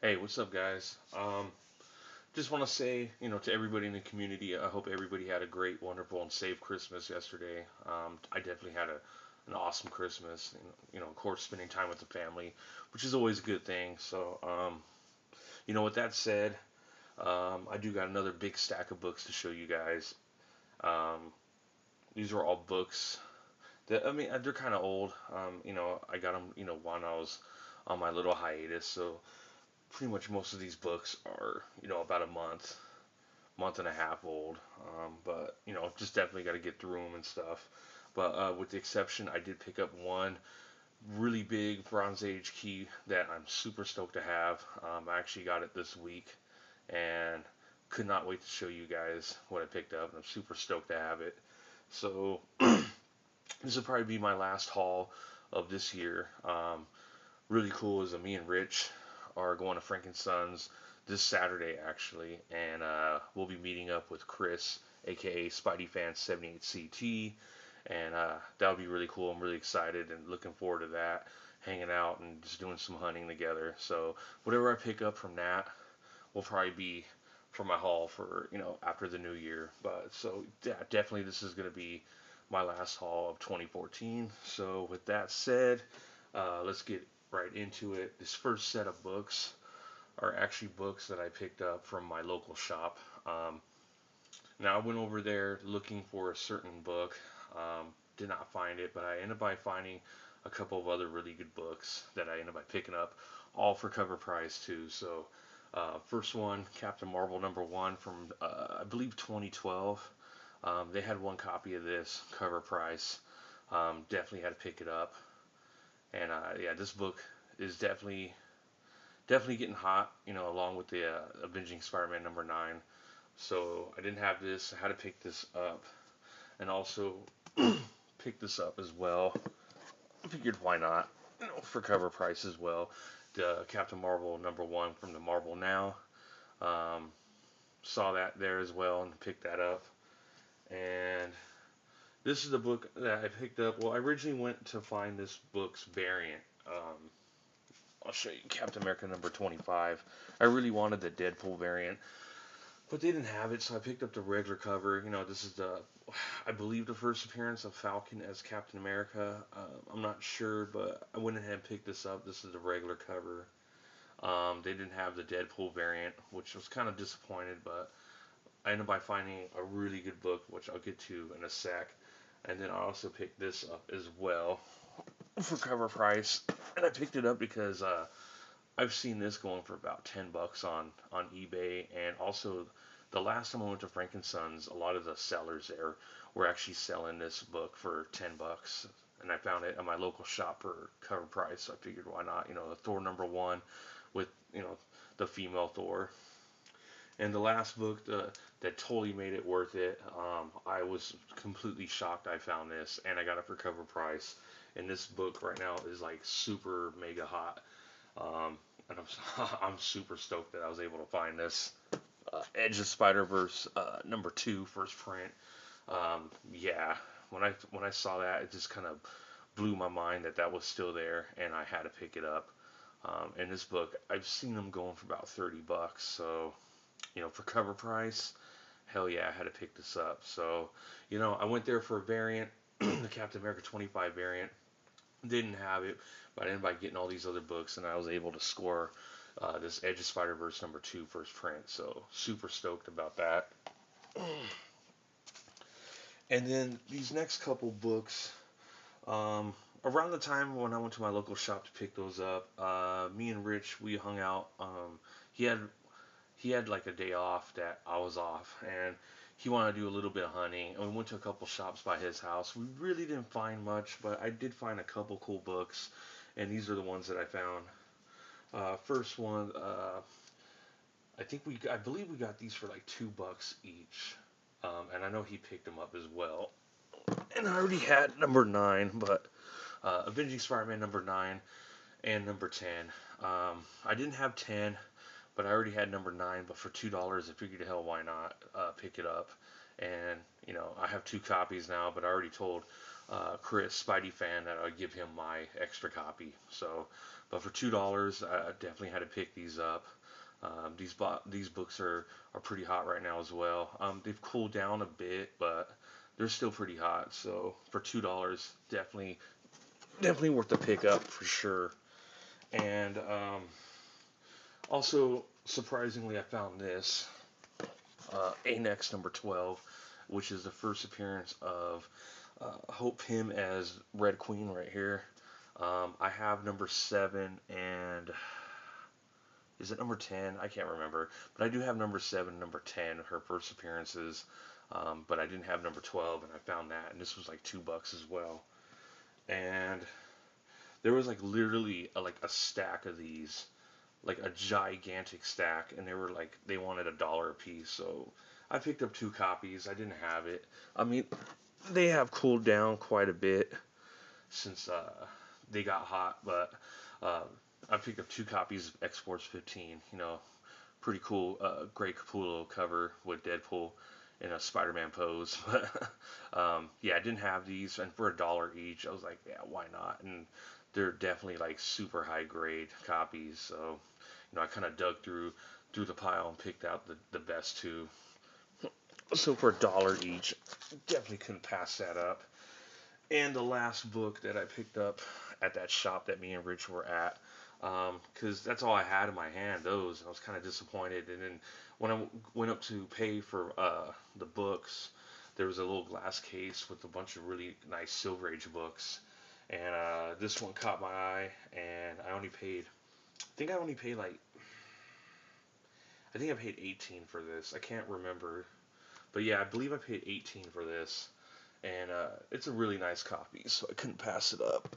Hey, what's up, guys? Just want to say, to everybody in the community, I hope everybody had a great, wonderful, and safe Christmas yesterday. I definitely had an awesome Christmas. Of course, spending time with the family, which is always a good thing. So, with that said, I do got another big stack of books to show you guys. Um, these are all books that, I mean, they're kind of old. I got them, when I was on my little hiatus. So, pretty much most of these books are, about a month and a half old. But just definitely got to get through them and stuff. But with the exception, I did pick up one really big Bronze Age key that I'm super stoked to have. I actually got it this week and could not wait to show you guys what I picked up. And I'm super stoked to have it. So this will probably be my last haul of this year. Really cool is that me and Rich are going to Frankenson's this Saturday actually, and we'll be meeting up with Chris, aka Spidey Fan 78CT, and that'll be really cool. I'm really excited and looking forward to that, hanging out and just doing some hunting together. So whatever I pick up from that will probably be for my haul for after the new year. But so yeah, definitely this is gonna be my last haul of 2014. So with that said, let's get right into it. This first set of books are actually books that I picked up from my local shop. Now I went over there looking for a certain book, did not find it, but I ended up by finding a couple of other really good books that I ended up by picking up, all for cover price too. So first one, Captain Marvel #1 from I believe 2012. They had one copy of this cover price. Definitely had to pick it up, and yeah, this book is definitely getting hot, along with the Avenging Spider-Man #9. So I didn't have this. I had to pick this up, and also pick this up as well. I figured why not, for cover price as well. The Captain Marvel #1 from the Marvel Now. Um, saw that there as well and picked that up. And this is the book that I picked up. Well, I originally went to find this book's variant. I'll show you Captain America #25. I really wanted the Deadpool variant, but they didn't have it, so I picked up the regular cover. This is I believe, the first appearance of Falcon as Captain America. I'm not sure, but I went ahead and picked this up. This is the regular cover. They didn't have the Deadpool variant, which was kind of disappointed, but I ended up by finding a really good book, which I'll get to in a sec. And then I also picked this up as well for cover price, and I picked it up because I've seen this going for about $10 on eBay, and also the last time I went to Frankenson's, a lot of the sellers there were actually selling this book for $10, and I found it at my local shop for cover price. So I figured why not? The Thor #1 with the female Thor, and the last book that totally made it worth it. I was completely shocked I found this, and I got it for cover price. And this book right now is like super mega hot. And I'm super stoked that I was able to find this. Edge of Spider-Verse #2 first print. Yeah, when I saw that, it just kind of blew my mind that that was still there, and I had to pick it up. And this book, I've seen them going for about $30, so for cover price, hell yeah, I had to pick this up. So I went there for a variant, the Captain America 25 variant. Didn't have it, but I ended up getting all these other books, and I was able to score this Edge of Spider-Verse #2 first print. So super stoked about that. And then these next couple books, around the time when I went to my local shop to pick those up, me and Rich, we hung out. He had he had like a day off that I was off, and he wanted to do a little bit of hunting, and we went to a couple shops by his house. We really didn't find much, but I did find a couple cool books, and these are the ones that I found. First one, I believe we got these for like $2 each, and I know he picked them up as well. And I already had #9, but Avenging Spider-Man #9 and #10. I didn't have 10, but I already had #9. But for $2, I figured, hell, why not pick it up? And I have two copies now, but I already told Chris, Spidey fan, that I'd give him my extra copy. So, but for $2, I definitely had to pick these up. These books are pretty hot right now as well. They've cooled down a bit, but they're still pretty hot. So for $2, definitely worth the pickup for sure. And also surprisingly, I found this Annex number 12, which is the first appearance of Hope Pym as Red Queen right here. I have number 7 and is it number 10? I can't remember. But I do have number 7 and number 10, her first appearances. But I didn't have number 12, and I found that. And this was like $2 as well. And there was like literally like a stack of these. Like a gigantic stack. And they wanted $1 a piece. So I picked up 2 copies. I didn't have it. I mean, they have cooled down quite a bit since they got hot. But I picked up 2 copies of X-Force 15. Pretty cool, great Capullo cover with Deadpool in a Spiderman pose. But yeah, I didn't have these, and for $1 each, I was like, yeah, why not? And they're definitely like super high grade copies. So I kind of dug through the pile and picked out the best 2. So for $1 each, definitely couldn't pass that up. And the last book that I picked up at that shop that me and Rich were at, because that's all I had in my hand, those, and I was kind of disappointed. And then when I went up to pay for the books, there was a little glass case with a bunch of really nice Silver Age books, and this one caught my eye, and I think I only paid like, I think I paid 18 for this. I can't remember, but yeah, I believe I paid 18 for this, and it's a really nice copy, so I couldn't pass it up.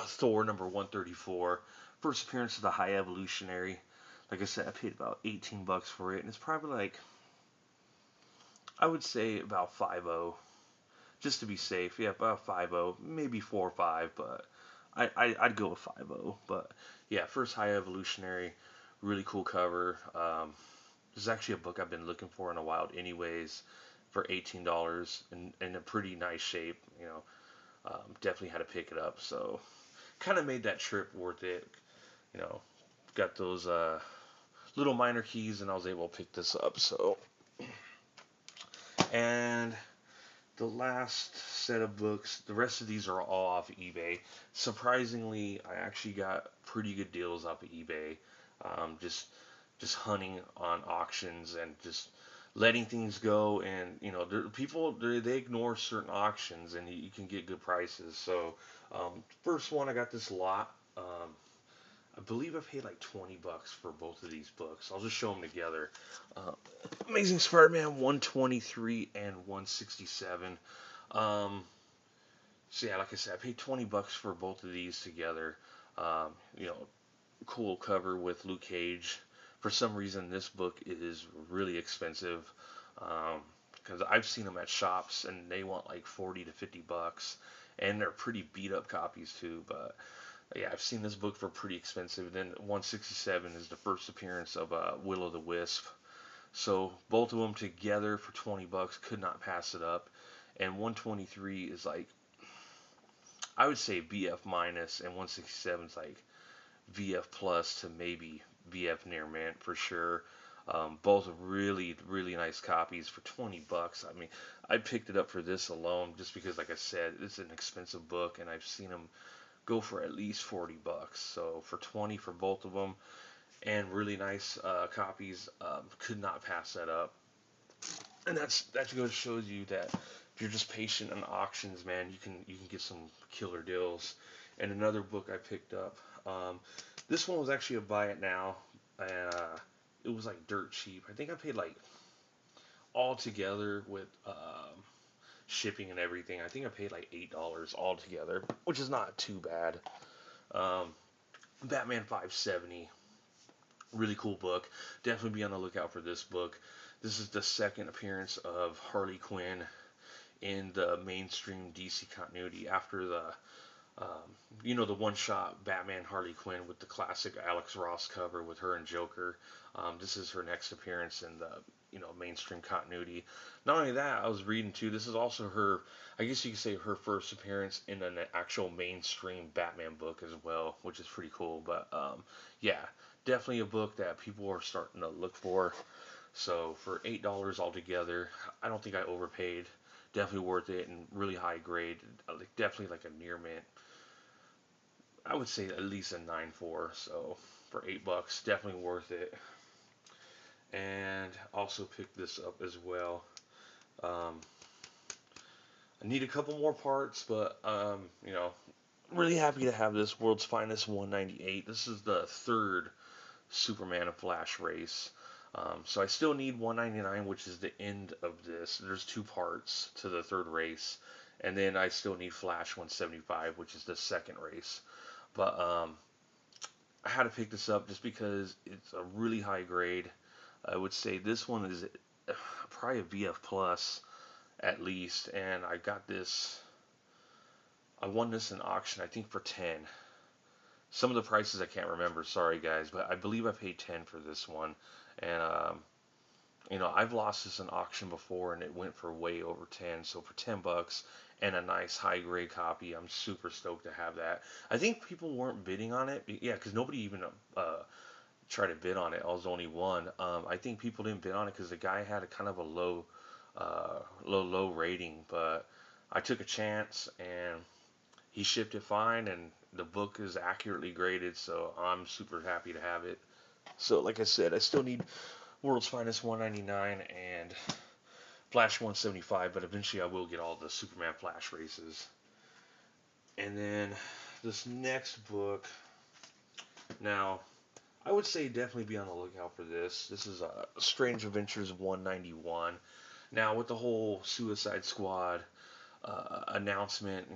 Thor number 134, first appearance of the High Evolutionary. Like I said, I paid about $18 for it, and it's probably like, I would say about 5.0, just to be safe. Yeah, about 5.0, maybe 4 or 5, but I'd go with 5.0. But yeah, first High Evolutionary, really cool cover. This is actually a book I've been looking for in a while, anyways, for $18 and in a pretty nice shape. Definitely had to pick it up. So kind of made that trip worth it. You know, got those little minor keys, and I was able to pick this up. So, and the last set of books, the rest of these are all off of eBay. Surprisingly, I actually got pretty good deals off of eBay. Just hunting on auctions and just letting things go, and people they ignore certain auctions, and you can get good prices. So first one, I got this lot. I believe I paid like $20 for both of these books. I'll just show them together. uh, Amazing Spider-Man 123 and 167. um, so yeah, like I said, I paid $20 for both of these together. um, you know Cool cover with Luke Cage. For some reason, this book is really expensive, because I've seen them at shops and they want like 40 to $50, and they're pretty beat up copies too. But yeah, I've seen this book for pretty expensive. Then 167 is the first appearance of Will-O-the-Wisp. So both of them together for $20, could not pass it up. And 123 is like, I would say BF minus, and 167 is like VF plus to maybe VF near mint for sure. Both really, really nice copies for $20. I mean, I picked it up for this alone just because, like I said, it's an expensive book, and I've seen them go for at least $40. So for 20 for both of them, and really nice copies, could not pass that up. And that goes shows you that if you're just patient on auctions, man, you can get some killer deals. And another book I picked up. This one was actually a buy it now, and it was like dirt cheap. I think I paid like all together with shipping and everything. I think I paid like $8 all together, which is not too bad. Um, Batman 570, really cool book. Definitely be on the lookout for this book. This is the second appearance of Harley Quinn in the mainstream DC continuity after the The one-shot Batman Harley Quinn with the classic Alex Ross cover with her and Joker. This is her next appearance in the mainstream continuity. Not only that, I was reading too. This is also her, I guess you could say, her first appearance in an actual mainstream Batman book as well, which is pretty cool. But yeah, definitely a book that people are starting to look for. So for $8 altogether, I don't think I overpaid. Definitely worth it and really high grade. Definitely like a near mint. I would say at least a 9.4. So for $8, definitely worth it. And also picked this up as well. Um, I need a couple more parts, but really happy to have this World's Finest 198. This is the third Superman and Flash race. So I still need 199, which is the end of this. There's two parts to the third race, and then I still need Flash 175, which is the second race. But I had to pick this up just because it's a really high grade. I would say this one is probably a VF plus at least, and I got this. I won this in auction, I think for 10. Some of the prices I can't remember, sorry guys, but I believe I paid 10 for this one. And I've lost this in auction before, and it went for way over 10. So for $10 and a nice high grade copy, I'm super stoked to have that. I think people weren't bidding on it, yeah, because nobody even tried to bid on it. I was the only one. I think people didn't bid on it because the guy had a kind of a low rating, but I took a chance and he shipped it fine, and the book is accurately graded, so I'm super happy to have it. So, like I said, I still need World's Finest 199 and Flash 175, but eventually I will get all the Superman Flash races. And then this next book, now, I would say definitely be on the lookout for this. This is Strange Adventures 191. Now, with the whole Suicide Squad announcement,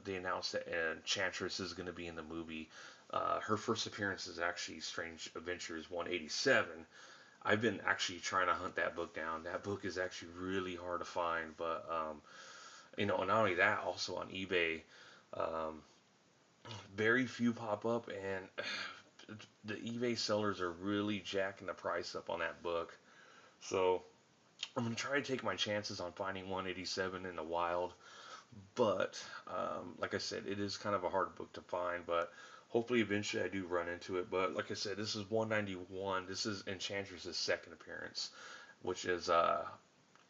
they announced that Enchantress is going to be in the movie. Her first appearance is actually Strange Adventures 187. I've been actually trying to hunt that book down. That book is actually really hard to find, but not only that, also on eBay, um, very few pop up, and the eBay sellers are really jacking the price up on that book. So I'm gonna try to take my chances on finding 187 in the wild. But like I said, it is kind of a hard book to find. But hopefully, eventually, I do run into it. But like I said, this is 191. This is Enchantress's second appearance, which is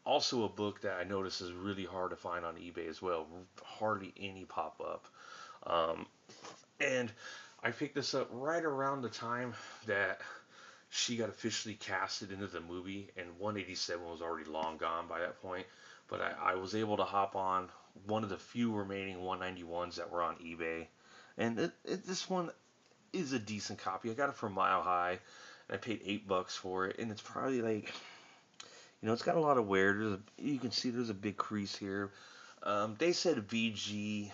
also a book that I notice is really hard to find on eBay as well. Hardly any pop up. Um, and I picked this up right around the time that she got officially casted into the movie, and 187 was already long gone by that point. But I was able to hop on one of the few remaining 191s that were on eBay, and this one is a decent copy. I got it from Mile High, and I paid $8 for it, and it's probably like, it's got a lot of wear. You can see there's a big crease here. They said VG.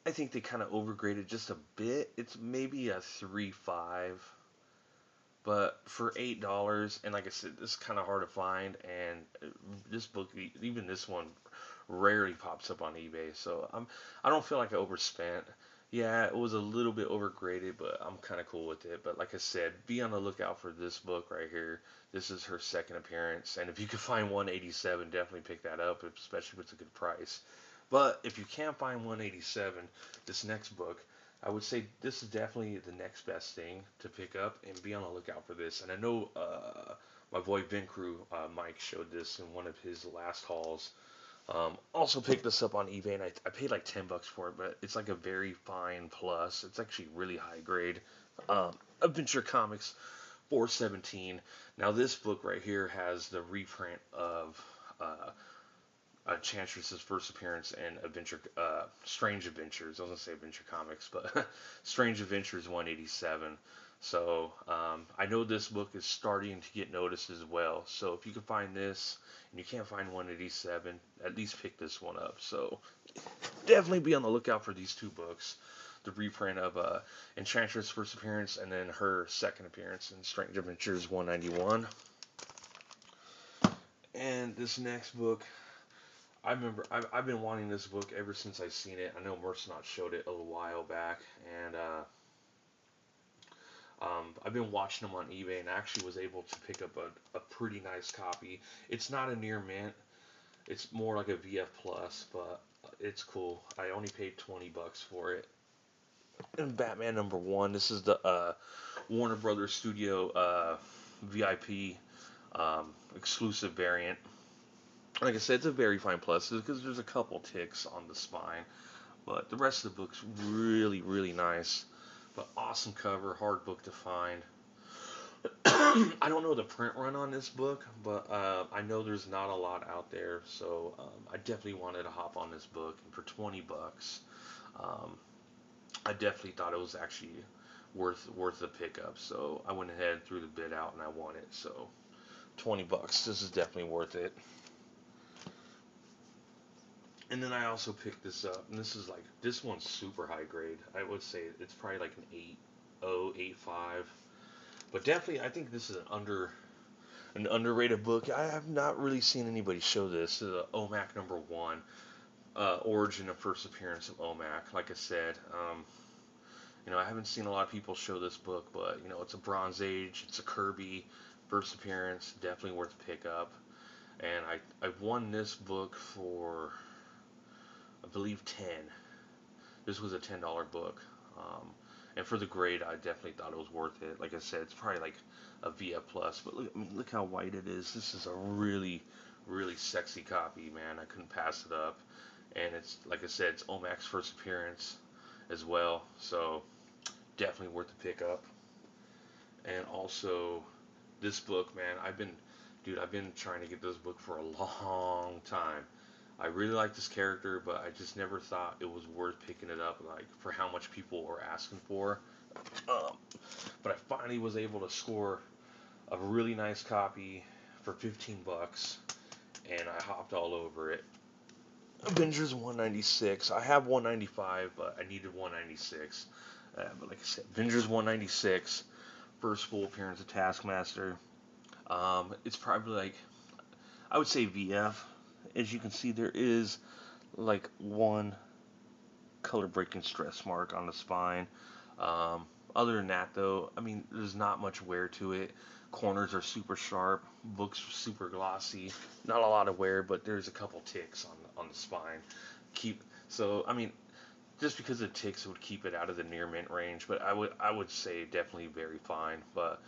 I think they kind of overgraded just a bit. It's maybe a 3.5. But for $8, and like I said, this is kind of hard to find, and this book, even this one, rarely pops up on eBay. So I don't feel like I overspent. Yeah, it was a little bit overgraded, but I'm kind of cool with it. But like I said, be on the lookout for this book right here. This is her second appearance, and if you could find 187, definitely pick that up, especially if it's a good price. But if you can't find 187, this next book, I would say this is definitely the next best thing to pick up, and be on the lookout for this. And I know my boy Vin Crew, Mike, showed this in one of his last hauls. Also picked this up on eBay, and I paid like $10 for it, but it's like a very fine plus. It's actually really high grade. Adventure Comics 417. Now this book right here has the reprint of Enchantress's first appearance in Strange Adventures. I was gonna say Adventure Comics, but Strange Adventures 187. So I know this book is starting to get noticed as well. So if you can find this and you can't find 187, at least pick this one up. So definitely be on the lookout for these two books. The reprint of Enchantress' first appearance, and then her second appearance in Strange Adventures 191. And this next book, I remember I've been wanting this book ever since I seen it. I know Mercenot showed it a little while back, and I've been watching them on eBay, and I actually was able to pick up a pretty nice copy. It's not a near mint. It's more like a VF plus, but it's cool. I only paid $20 for it. And Batman #1. This is the Warner Brothers Studio VIP exclusive variant. Like I said, it's a very fine plus because there's a couple ticks on the spine, but the rest of the book's really, really nice. But awesome cover, hard book to find. I don't know the print run on this book, but I know there's not a lot out there, so I definitely wanted to hop on this book. And for $20, um, I definitely thought it was actually worth the pickup. So I went ahead and threw the bid out, and I won it. So $20, this is definitely worth it. And then I also picked this up, and this one's super high grade. I would say it's probably like an 8.0, 8.5. But definitely, I think this is an underrated book. I have not really seen anybody show this. This is OMAC #1, origin and first appearance of OMAC. Like I said, I haven't seen a lot of people show this book, but it's a Bronze Age, it's a Kirby first appearance, definitely worth a pickup. And I won this book for, I believe, 10. This was a $10 book. And for the grade, I definitely thought it was worth it. Like I said, it's probably like a VF plus, but look how white it is. This is a really, really sexy copy, man. I couldn't pass it up. And it's, like I said, it's Omac's first appearance as well, so definitely worth the pickup. And also, this book, man, I've been trying to get this book for a long time. I really like this character, but I just never thought it was worth picking it up, like for how much people were asking for. Um, but I finally was able to score a really nice copy for $15, and I hopped all over it. Avengers 196. I have 195, but I needed 196. But like I said, Avengers 196, first full appearance of Taskmaster. It's probably like, I would say VF. As you can see, there is like one color breaking stress mark on the spine. Other than that, though, I mean, there's not much wear to it. Corners are super sharp, books super glossy. Not a lot of wear, but there's a couple ticks on the spine. I mean, just because the ticks would keep it out of the near mint range, but I would say definitely very fine. But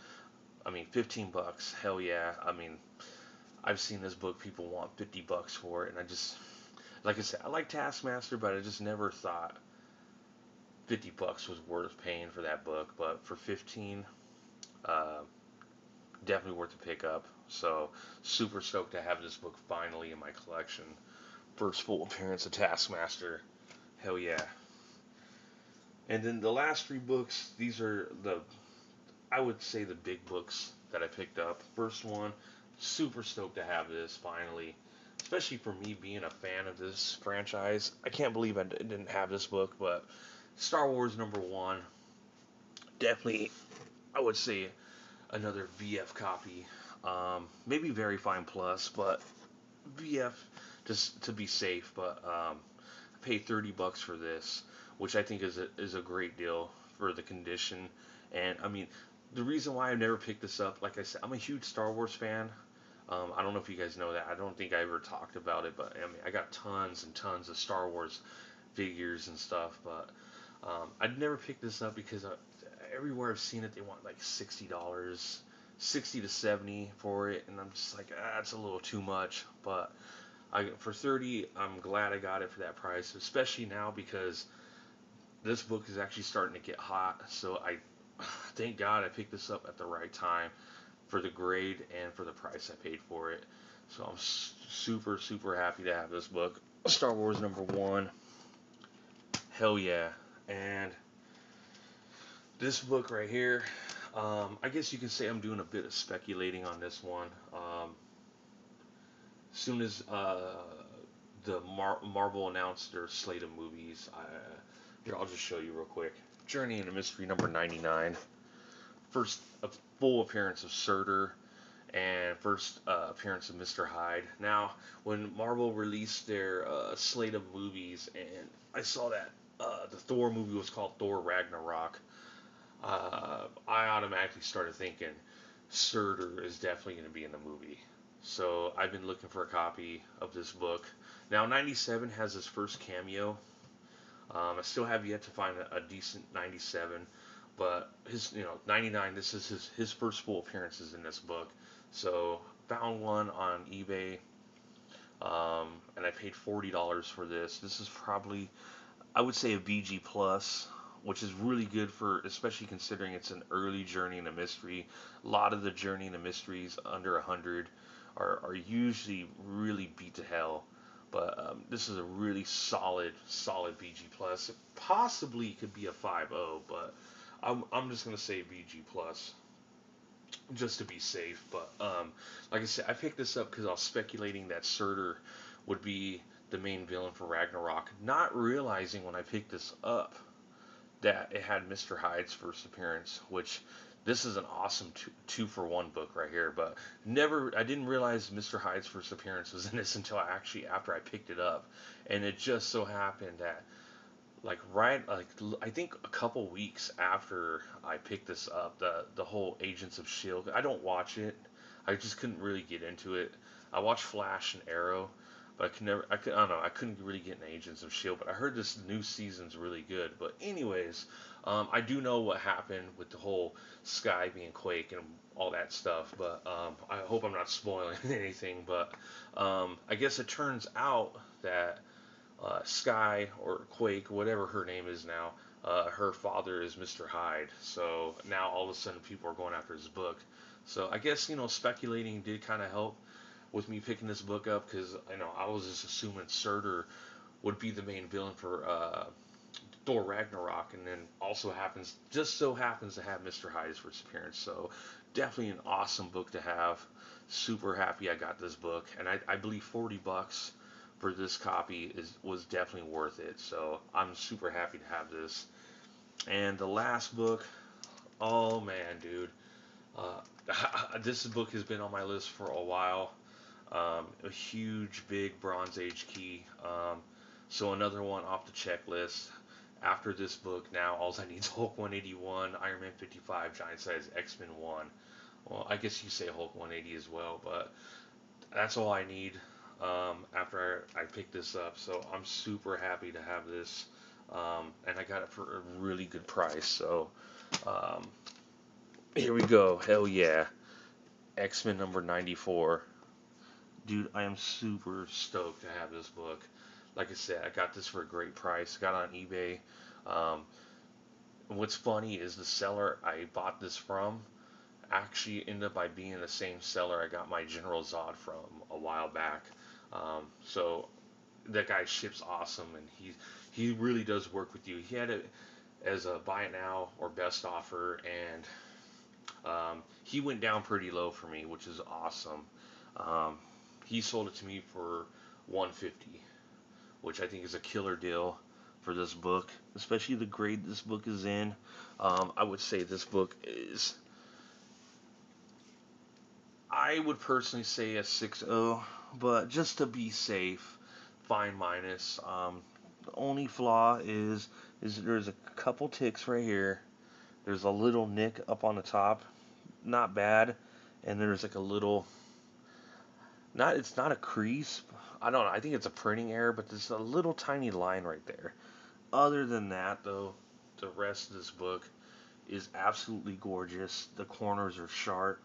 I mean, $15, hell yeah. I mean, I've seen this book people want $50 for it, and I just, like I said, I like Taskmaster, but I just never thought $50 was worth paying for that book. But for 15, uh, definitely worth the pickup. So super stoked to have this book finally in my collection. First full appearance of Taskmaster. Hell yeah. And then the last three books, these are I would say the big books that I picked up. First one, super stoked to have this finally. Especially for me being a fan of this franchise. I can't believe I didn't have this book, but Star Wars #1. Definitely, I would say another VF copy. Maybe Very Fine Plus, but VF just to be safe. But I paid $30 for this, which I think is a great deal for the condition. And I mean, the reason why I never picked this up, like I said, I'm a huge Star Wars fan. I don't know if you guys know that. I don't think I ever talked about it, but I mean, I got tons and tons of Star Wars figures and stuff. But I'd never picked this up because everywhere I've seen it, they want like $60, 60 to 70 for it, and I'm just like, that's a little too much. But for 30, I'm glad I got it for that price, especially now because this book is actually starting to get hot. So I thank God I picked this up at the right time for the grade and for the price I paid for it. So I'm super, super happy to have this book. Star Wars #1. Hell yeah. And this book right here, I guess you can say I'm doing a bit of speculating on this one. As soon as the Marvel announced their slate of movies, here, I'll just show you real quick. Journey into Mystery #99. First a full appearance of Surtur, and first appearance of Mr. Hyde. Now, when Marvel released their slate of movies, and I saw that the Thor movie was called Thor Ragnarok, I automatically started thinking Surtur is definitely going to be in the movie. So I've been looking for a copy of this book. Now, 97 has his first cameo. I still have yet to find a decent 97, but his 99. This is his first full appearances in this book. So found one on eBay, and I paid $40 for this. This is probably, I would say, a VG plus, which is really good for, especially considering it's an early journey in a mystery. A lot of the journey in a mysteries under 100 are usually really beat to hell. But this is a really solid VG plus. It possibly could be a 5.0, but I'm just gonna say VG plus just to be safe. But like I said, I picked this up because I was speculating that Surtur would be the main villain for Ragnarok, not realizing when I picked this up that it had Mr. Hyde's first appearance, which this is an awesome two for one book right here. But I didn't realize Mr. Hyde's first appearance was in this until after I picked it up, and it just so happened that like I think a couple weeks after I picked this up, the whole Agents of Shield. I don't watch it. I just couldn't really get into it. I watched Flash and Arrow, but I don't know. I couldn't really get into Agents of Shield. But I heard this new season's really good. But anyways, I do know what happened with the whole Sky being Quake and all that stuff. But I hope I'm not spoiling anything. But I guess it turns out that Sky or Quake, whatever her name is now, her father is Mr. Hyde. So now all of a sudden people are going after his book. So I guess speculating did kind of help with me picking this book up because I was just assuming Surtur would be the main villain for Thor Ragnarok, and then also just so happens to have Mr. Hyde's first appearance. So definitely an awesome book to have. Super happy I got this book, and I believe $40 for this copy was definitely worth it. So I'm super happy to have this. And the last book, oh man, dude, uh, this book has been on my list for a while. A huge, big Bronze Age key. So another one off the checklist. After this book, now all I need is Hulk 181, Iron Man 55, Giant Size X-Men 1. Well, I guess you say Hulk 180 as well, but that's all I need after I picked this up. So I'm super happy to have this, and I got it for a really good price. So um, here we go. Hell yeah, X-Men number 94. Dude, I am super stoked to have this book. Like I said, I got this for a great price. Got it on eBay. Um, and what's funny is the seller I bought this from actually ended up by being the same seller I got my General Zod from a while back. So that guy ships awesome, and he really does work with you. He had it as a buy it now or best offer, and he went down pretty low for me, which is awesome. Um, he sold it to me for 150, which I think is a killer deal for this book, especially the grade this book is in. I would say this book is, I would personally say a 6.0, but just to be safe, fine minus. The only flaw is there's a couple ticks right here. There's a little nick up on the top, not bad, and there's like a little, not it's not a crease. I don't know. I think it's a printing error, but there's a little tiny line right there. Other than that, though, the rest of this book is absolutely gorgeous. The corners are sharp.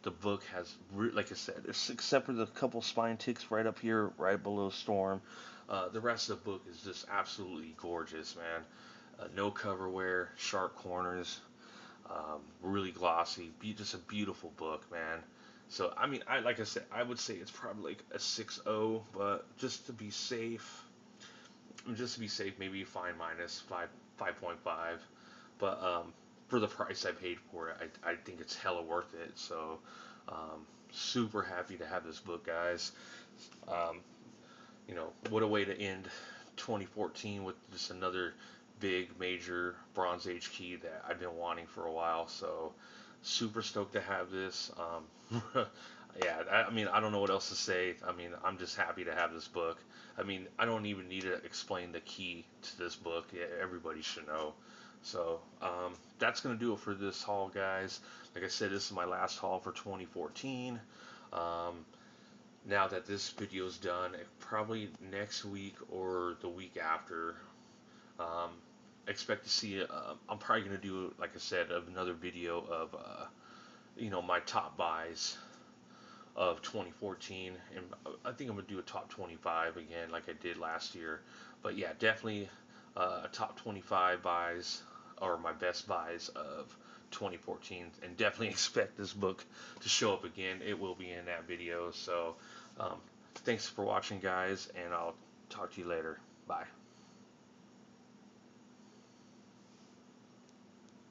The book has, like I said, except for the couple spine ticks right up here, right below Storm, the rest of the book is just absolutely gorgeous, man. No cover wear, sharp corners, really glossy. Just a beautiful book, man. So I mean, like I said, I would say it's probably like a 6.0, but just to be safe, maybe fine minus 5.5. But for the price I paid for it, I think it's hella worth it. So super happy to have this book, guys. Um, what a way to end 2014 with just another big major Bronze Age key that I've been wanting for a while. So Super stoked to have this. Yeah, I mean, I don't know what else to say. I mean, I'm just happy to have this book. I mean, I don't even need to explain the key to this book. Yeah, everybody should know. So, that's going to do it for this haul, guys. Like I said, this is my last haul for 2014. Um, Now that this video is done, probably next week or the week after, um, expect to see. I'm probably gonna do, like I said, another video of my top buys of 2014, and I think I'm gonna do a top 25 again, like I did last year. But yeah, definitely a top 25 buys or my best buys of 2014, and definitely expect this book to show up again. It will be in that video. So, um, thanks for watching, guys, and I'll talk to you later. Bye.